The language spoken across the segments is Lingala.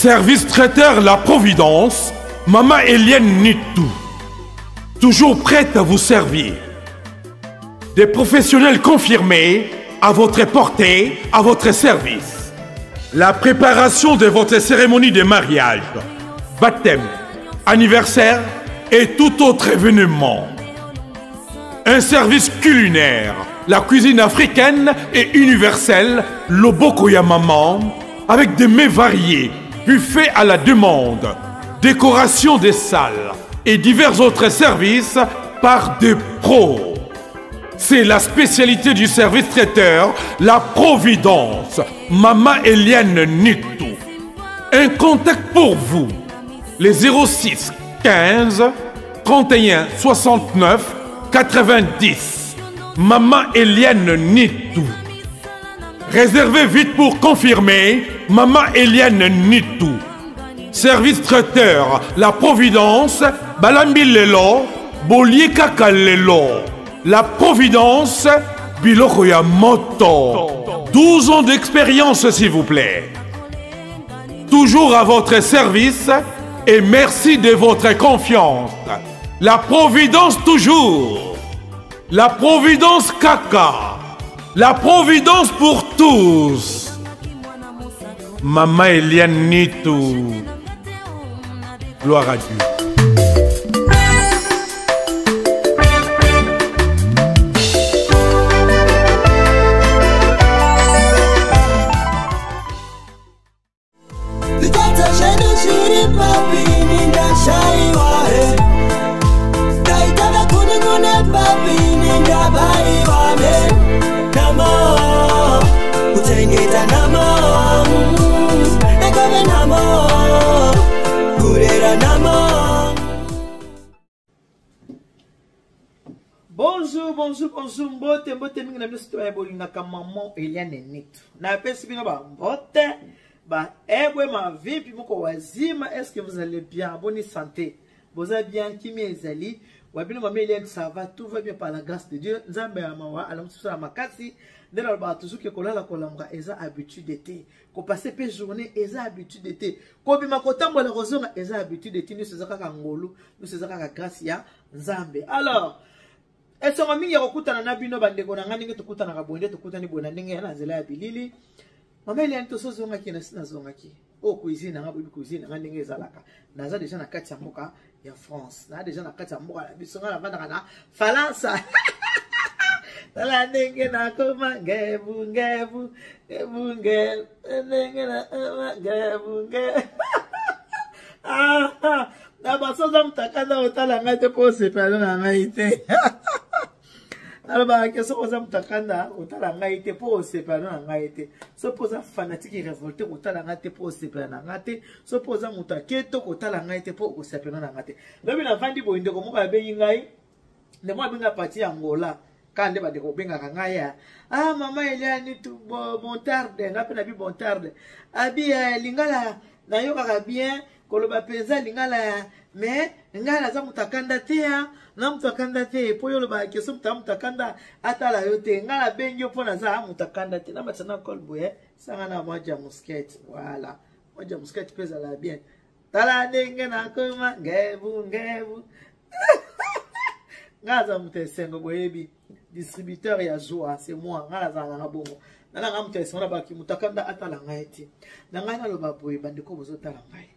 Service traiteur La Providence, Maman Eliane Nitou. Toujours prête à vous servir. Des professionnels confirmés à votre portée, à votre service. La préparation de votre cérémonie de mariage, baptême, anniversaire et tout autre événement. Un service culinaire, la cuisine africaine et universelle, Loboko ya Maman, avec des mets variés, buffet à la demande, décoration des salles et divers autres services par des pros. C'est la spécialité du service traiteur, La Providence, Maman Eliane Nitou. Un contact pour vous, les 06 15 31 69 90. Maman Eliane Nitou. Réservez vite pour confirmer, Maman Eliane Nitou. Service traiteur, La Providence, Balambi Lelo, Bolier Kaka Lelo. La Providence, Biloko ya Moto. 12 ans d'expérience, s'il vous plaît. Toujours à votre service et merci de votre confiance. La Providence toujours. La Providence Kaka. La Providence pour tous. Maman Eliane Nitou. Gloire à Dieu. Bonjour, mbote mingi na biso toya bolingaka Maman Eliane Nitou. Na pesi bino ba mbote, ba ebwe ma vipi moko wazima, est-ce que vous allez bien, bonne santé? Vous allez bien, kimi ezali, wabino Maman Eliane, ça va, tout va bien par la grâce de Dieu. Nzambe ya mawa, alamususa makasi, ndela ba toujours ke kolala kolanga eza habitude d'été. Ko passer pe journée eza habitude d'été. Ko bima kotambola kozonga eza habitude d'été, nous sezaka ka ngolu, nous sezaka ka grâce ya Nzambe. Alors, et son ami yakuta na bino bande ko na ngani tukuta na kabonde tukuta ni bona ndenge na zela ya bilili. Maman Eliane to sozonga ki na sina zonga ki. O cuisine na bobi cuisine na ndenge ezalaka. Naza déjà na kati ya mboka ya France. Na déjà na kati ya mboka la bisonga na banda na Falansa. Tala ndenge na koma ngebu ngebu ndenge na ngebu. Na basoza mtakanda otala ngate pose palo na ngaite. Alors bah qu'est-ce que ça mtakanda otala ngaite pose palo na ngaite. So posa fanatique révolté otala ngate pose palo na ngate. So posa mutaketo otala ngaite po osapelo na ngate. Lobi na vandi boinde ko moka benyi ngai. Ne mo benga parti Angola. Kande ba de ko benga ngaya. Ah Maman Eliane Nitou bon tarde, ngape na bi bon tarde. Abi lingala na yoka bien. Koloba penza lingala mais ngala za mutakanda te na mutakanda te po yolo ba keso mutakanda atala yote ngala benyo pona za mutakanda te na matana kolboye sanga na moja musket voilà moja musket pesa la bien tala ndenge na koma ngebu ngaza mutesengo boyebi distributeur ya joie c'est moi ngala za na bongo na nga mutesengo na baki mutakanda atala ngaiti na ngana loba boye bandiko bozo tala ngai.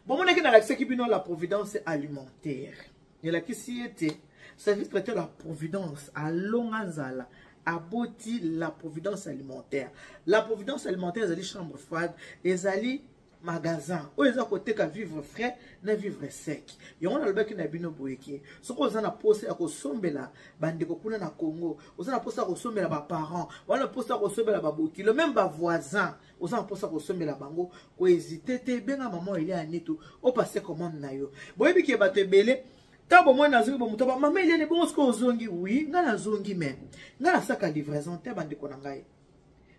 Bon, on a accès qui la providence alimentaire. Il y a qui s'y était, service traité la providence à Longanzala, à Boti la providence alimentaire. La providence alimentaire, ils allaient chambre froide, ils allaient magasin. Où ils ont côté qu'à vivre frais, na vivre sec. Et on a le bec qui n'a bino boéki. Ce qu'on a posé à consommer là, bande kokuna na Congo. On a posé à consommer là bas parents. On a posé à consommer là bas boéki. Le même bas voisin. On a posé à consommer là bango. Ko hésiter te benga Maman Eliane Nitou. O passer commande na yo. Boyebi ki ba te belé. Tabo moi na zongi bo mutoba. Maman Eliane bon ce ko zongi oui. Nga na zongi même. Nga na saka livraison te bande ko na ngai.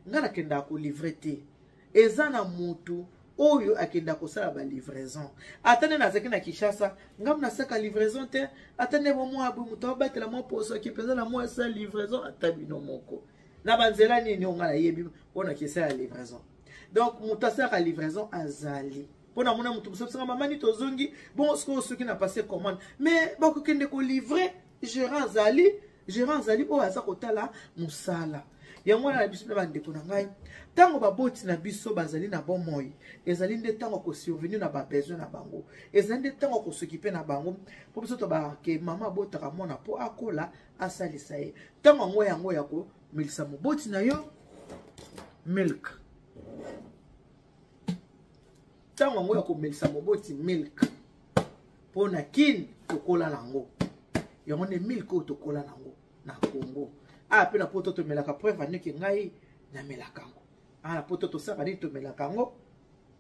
Nga na kenda ko livrer te. Eza na mutu. Oyo akenda kosala ba livraison. Atene na zaki na Kishasa, ngam na saka livraison te, atene mo mwa abu muto batela mo poso ki pesa la mo sa livraison atabino moko. Na banzela nini onga na yebi ona kisa la livraison. donc moutasa ka livraison azali pour na mona mutu so maman ni tozongi bon ce qui n'a passé commande mais bako kende ko livrer gérant zali o asa kotala musala yango na biso na bande ko na ngai tango baboti na biso bazali na bon moyi ezali nde tango ko survenir na ba besoin na bango ezali nde tango ko s'occuper na bango po biso to ba ke mama botaka mona po akola asalisa ye tango ngo yango yako milisa moboti na yo milk tango ngo yako milisa moboti milk pona kin tokola nango yango ne milk o tokola nango na Congo pe na poto to melaka preuve aniki ngai na melakango na poto to saka ni to melakango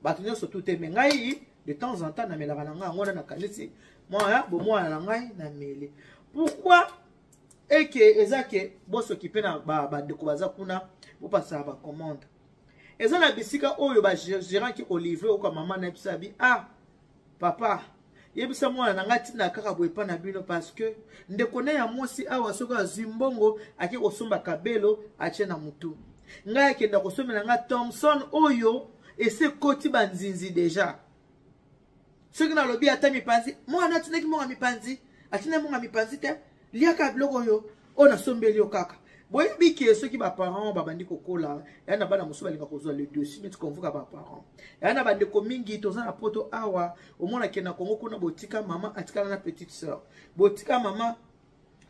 bato nyonso tout te ngai de temps en temps na melaka na ngai ngona na kanisi moi bomwana na ngai na mele pourquoi eke ezake boso kipe na ba ndeko baza kuna bo pasa ba commande eza na bisika oyo ba gérant ki Olivier o kwa mama na bisabi papa yebisa mwana na ngati na kaka boepa na bino parce que ndekone ya mosi awa soka zimbongo ake kosomba kabelo ache na mutu nga akenda kosomela nga Thompson oyo ese koti banzinzi deja soki na lobi ata mipanzi mwana tineki monga mipanzi atina monga mipanzi te liaka bloko oyo ona sombeli yo kaka boye biki soki ba parents babandi kokola yana bana musuba linga kozwa le dossier mais tu convoque ba parents yana bande ko mingi toza na poto awa omona kena Kongo kuna botika mama atikala na petite sœur botika mama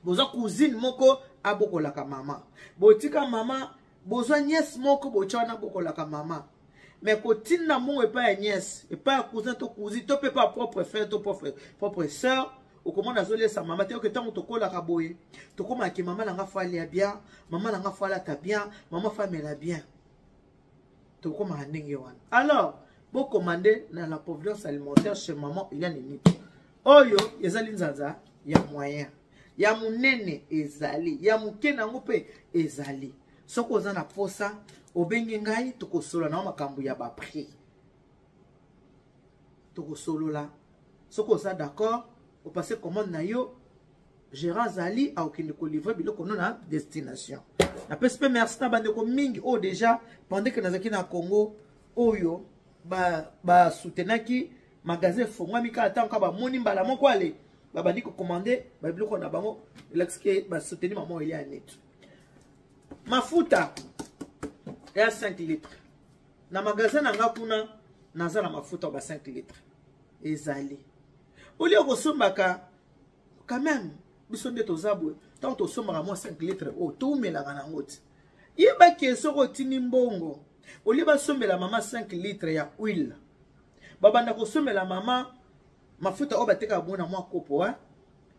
boza cousine moko abokola ka mama botika mama boza nièce moko bochana bokola ka mama mais kotina mo epa ya nièce epa cousin to cousine to pe pas propre frère to propre sœur au comment nazole sa maman te que tant to kola ka boye to koma ki maman nga fali ya bien maman nga fala ta bien maman famela bien to koma ndenge wana alors bo commander na la providence alimentaire chez maman il y a nini oyo ezali nzanza ya moyen ya munene ezali ya mukena ngope ezali soko za na posa obengi ngai to kosola na makambo ya ba prix to kosolola soko za d'accord au passé commande na yo gérant zali a okende ko livrer biloko non na destination na PSP merci na bande ko mingi o déjà pendant que nazaki na Congo oyo ba soutenaki magasin fongwami ka atanka ba moni mbala moko ale ba bandi ko commander ba biloko na bango l'exke ba soutenir maman il y a net mafuta ya 5 litres na magasin na ngakuna nazala mafuta ba 5 litres ezali oli okosombaka quand même biso nde tozabwe tant tosombaka mo 5 litres o toumelaka nango ti yeba ke soko tini mbongo oli basombela mama 5 litres ya huile babanda kosombela mama mafuta o bateka bona mwa kopo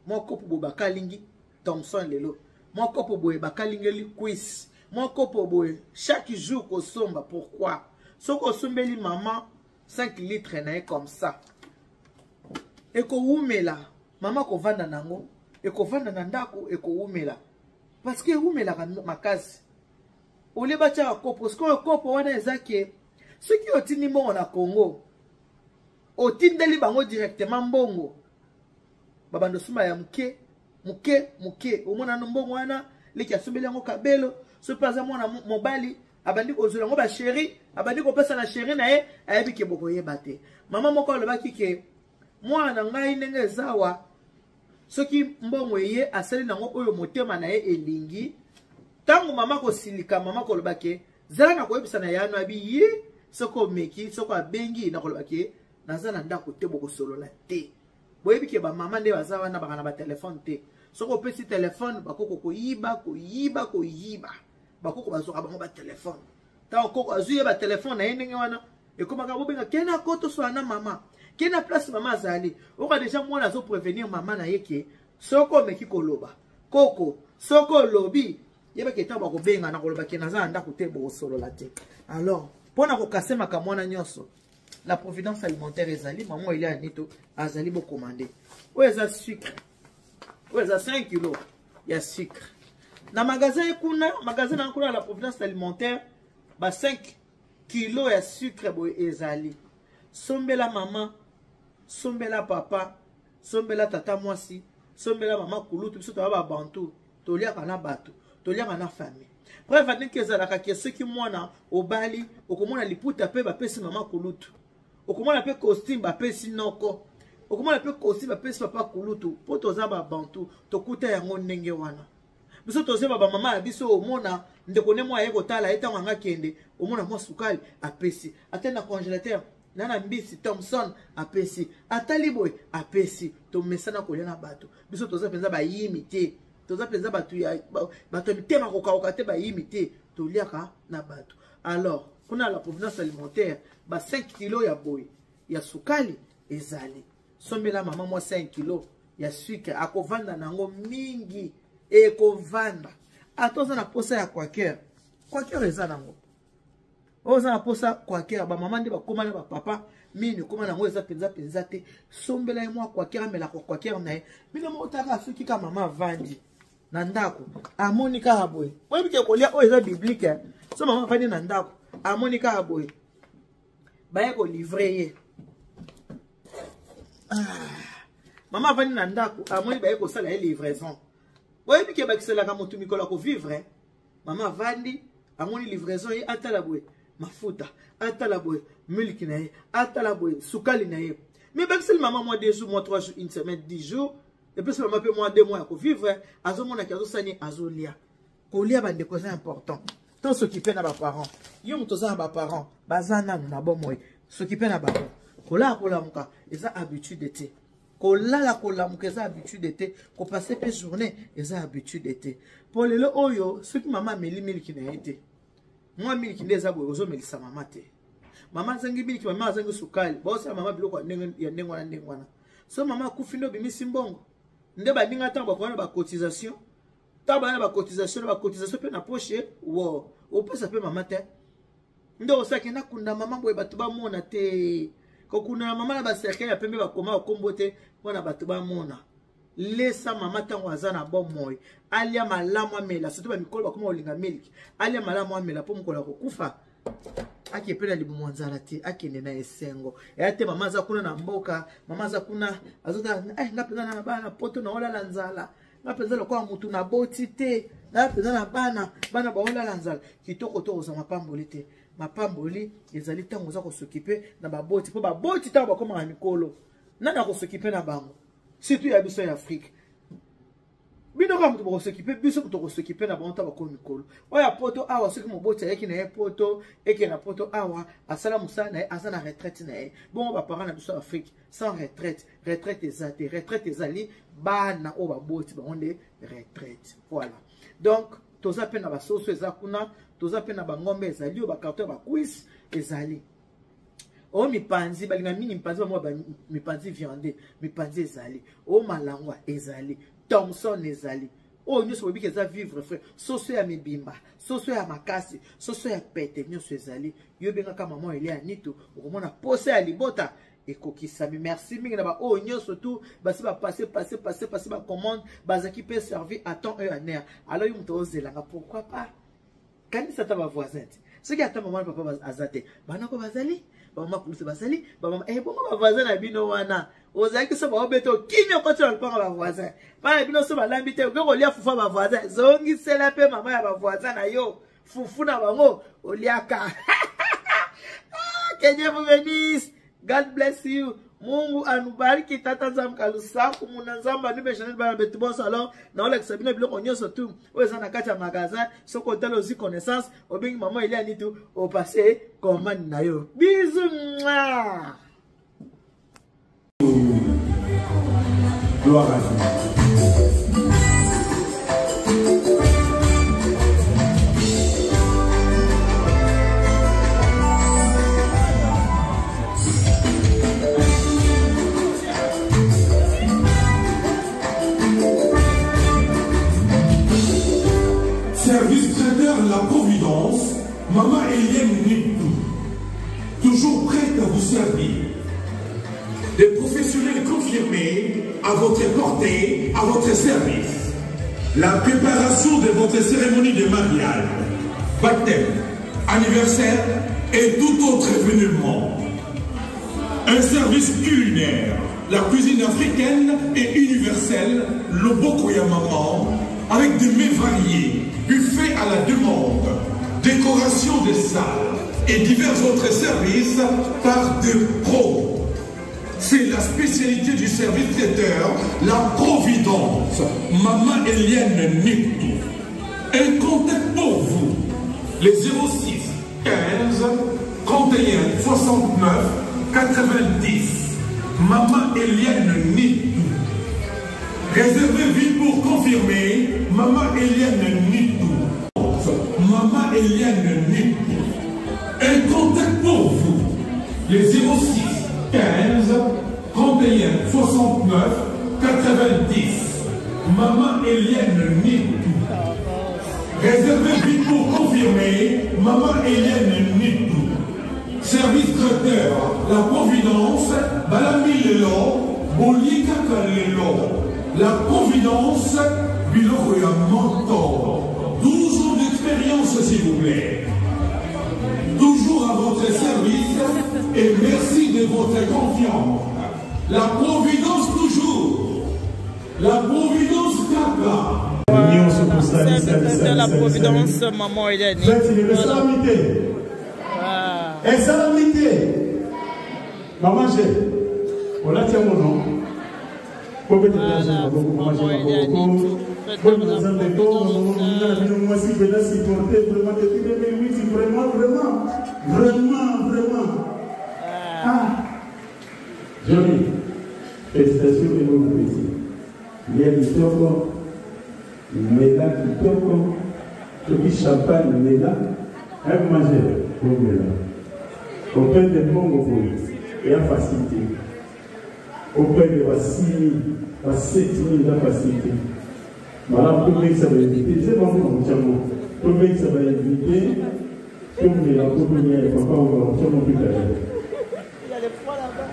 mwa kopo bo bakalingi Thompson lelo mwa kopo boye bakalingeli quiz mwa kopo boye chaque jour kosomba pourquoi soko sombeli mama 5 litres na comme ça eko umela mama ko vanda nango eko vanda na ndako eko umela parce que umela makasi ole bacha kopo sko kopo wana ezake soki otini mbongo na Congo otindeli bango directement mbongo babando suma ya muke omona no mbongo wana leki asombeli yango kabelo so paza mona mobali abandi kozula ngo ba chéri abandi ko pesa na chéri na ye ayebi ke boko yeba te mama moko alobaki ke mwana ngai ndenge ezawa soki mbongo ye asali nango oyo motema na ye elingi tango mama ko silika mama ko lobake zala na koyebisa na yano abi ye soko meki soko abengi na ko lobake nazana ndako te boko solola te boyebi ke ba mama nde bazawa na bana ba téléphone te soko pesi téléphone bakoko koyiba bakoko bazoka bango ba téléphone tango koko azuye ba téléphone na ye ndenge wana ekomaka bobenga kena koto so na mama kena place mama azali oka déjà mwana zo prévenir mama na yeke soko meki koloba koko soko lobi yeba ke tamba ko benga na koloba ke naza ndako te bo solo la te alors pona ko kasema ka mwana nyonso la providence alimentaire ezali maman il a nito azali bo commander o eza sucre o eza 5 kg ya sucre na magasin kuna la providence alimentaire ba 5 kg ya sucre bo ezali sombela mama sombela papa sombela tata mwasi sombela mama kulutu biso to ba bantu to lia kana bato toliaka na famille. Bref, va dire que ezalaka ke ceux qui mwana obali okomona liputa pe bapesi mama kulutu. Okomona pe costume bapesi noko. Okomona pe costume bapesi papa kulutu. Po toza ba bantu tokuta yango ndenge wana. Biso toze ba mama biso omona ndeko ne mwa yeko tala etanga ngakende omona mwa sukali apesi. Atena congélateur nana mbisi Thompson apesi. Atali boy apesi. To mesana kolia na bato. Biso toza penza ba yimite. Toza penza batu ya bato mitema koka te ba yimite to liaka na bato. Alors, kuna la provenance alimentaire ba 5 kg ya boy ya sukali ezali. Sombela mama mo 5 kg ya sucre akovanda nango mingi ekovanda. Atoza na posa ya kwakera. Kwakera eza nango. Oza na posa kwakera ba mama ndi ba koma na ba papa mini koma nango eza penza te. Sombela mo kwakera mela kwakera na ye. Mina mo taka suki ka mama vandi. Nandako amonika haboy oyebike kolia o eza biblique so mama fani nandako amonika haboy baye ko livrer ye mama fani nandako amoni baye ko sala ye livraison oyebike bakisela ka mutu mikola ko vivre mama vandi amoni livraison ye atala boy mafuta atala boy milk na ye atala boy sukali na ye mais bakisela mama moi 2 jours moi 3 jours une semaine 10 jours. Et puis, ça m'a fait moins 2 mois à vivre. Azo mon akazo sani azolia. Kolia ba de causes important. Tant s'occuper na ba parents. Yom to za ba parents. Bazana na bon moy. S'occuper na ba. Kola muka. Eza habitude d'été. Kola muka eza habitude d'été. Ko passer pe journée eza habitude d'été. Pour le oyo, ce qui maman meli miliki na été. Moi miliki ndeza bo ozo melisa mama te. Mama zangi miliki mama zangi sukali. Bo sa mama biloko ya ndengwana. So mama kufindo bimisi mbongo. Nde ba ninga tamba kwa na ba cotisation. Tamba na ba cotisation pe na poche wo. O pesa pe mama te. Nde osaki na kunda mama boye batu ba mona te. Ko kuna mama na ba cercle ya pembe ba koma kombo te wana batu ba mona. Lesa mama tango azana bon moy. Alia malamu amela surtout ba mikolo ba koma olinga milk. Alia malamu amela po mukola ko kufa. Aki pena libu mwanzala te akende na esengo ate mama za kuna na mboka mama za kuna azota ngapenda na bana poto na wala lanzala ngapenda kwa mutu na boti te ngapenda na bana ba wala lanzala kitoko to za mapamboli te mapamboli ezali tango za ko s'occuper na ba boti po ba boti ta ba koma mikolo nana ko s'occuper na bango surtout ya biso ya Afrique. Bino ka mutu bako s'occuper biso mutu ko s'occuper na bonta bako mikolo. Oya poto awa soki moboti yeki na ye poto eke na poto awa asala musana ye asana retraite na ye. Bon ba parents na biso Afrique sans retraite ezate retraite ezali bana o ba boti ba onde retraite. Voilà. Donc toza pe na ba soso ezakuna toza pe na ba ngombe ezali o ba carton ba quiz ezali. O mipanzi balinga mini mipanzi ba mo ba mipanzi viande mipanzi ezali. O malangwa ezali. Thompson ezali. Oh, nous sommes obligés à vivre, frère. Soso ya mibimba, soso ya makasi, soso ya pete, nous sommes allés. Yo benga ka maman il est à Nito. Okomona posé à libota. Et kokisami merci mingi na ba oh nyo surtout basi ba passer ba commande bazaki peut servir à temps et en heure. Alors yo mto ozelanga pourquoi pas? Quand ça ta ba voisin. Ce qui attend maman papa azate. Bana ko bazali, ba maman plus bazali, ba maman bon ba voisin na bino wana. Ozaki so ba obeto kinyo ko tsa pa ba voisin. Ba bino so ba lambite ko lia fufa ba voisin. Zongi sela pe mama ya ba voisin na yo. Fufu na bango oliaka. Que Dieu vous bénisse. God bless you. Mungu anubariki tata nzambe kalusaku muna nzamba ni beshanel bana betu bon salon na ole kusabina biloko nyoso tu oza na kati ya magasin soko telo zi connaissance obingi maman ile ani tu au passé commande na yo. Bisous. Gloire à Dieu. Service traiteur La Providence, Maman Eliane Nitou, toujours prête à vous servir. Des professionnels confirmés à votre portée, à votre service. La préparation de votre cérémonie de mariage, baptême, anniversaire et tout autre événement. Un service culinaire, la cuisine africaine et universelle, le Boko Yamaman, avec des mets variés, buffet à la demande, décoration des salles et divers autres services par des pros. C'est la spécialité du service traiteur, la Providence. Maman Eliane Nitou. Un contact pour vous, les 06 15 31 69 90. Maman Eliane Nitou. Réservez vite pour confirmer. Maman Eliane Nitou. Maman Eliane Nitou. Un contact pour vous, les 06 15 31 69 90. Maman Eliane Nitou. Réservez vite pour confirmer. Maman Eliane Nitou. Service traiteur, la Providence, Balami Lelo, Bolika Kalelo. La Providence, Biloko Mentor. 12 ans d'expérience, s'il vous plaît. Toujours à votre service et merci de votre confiance. La Providence toujours. La Providence Kaka. C'est la Providence, maman Eliane. Et salamité. Maman, on a mon nom. Pour que tu aies vraiment. Joli. Félicitations et bon appétit. Il y a du toko, Mela qui toko, du champagne Mela, avec manger pour Mela. Au père de Congo et à facilité. Au père de 6 000, à 7 000 à facilité. Voilà, pour que ça va éviter. C'est bon pour nous. Pour que ça va éviter. Pour que la compagnie et papa on va plus tard. Il y a des fois là-bas.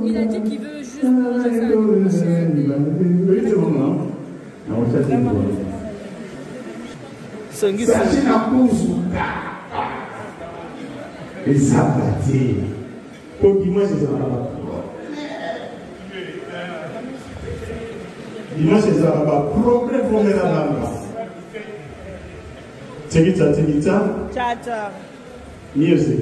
Il a dit qu'il veut juste manger ça. Oui, c'est bon, non? On va faire Sanguis. Sachez la pause. Et ça va dire. Pour dimanche, c'est ça. Dimanche, c'est ça. Problème pour mes amis. C'est qui ça? Ciao, ciao. Music.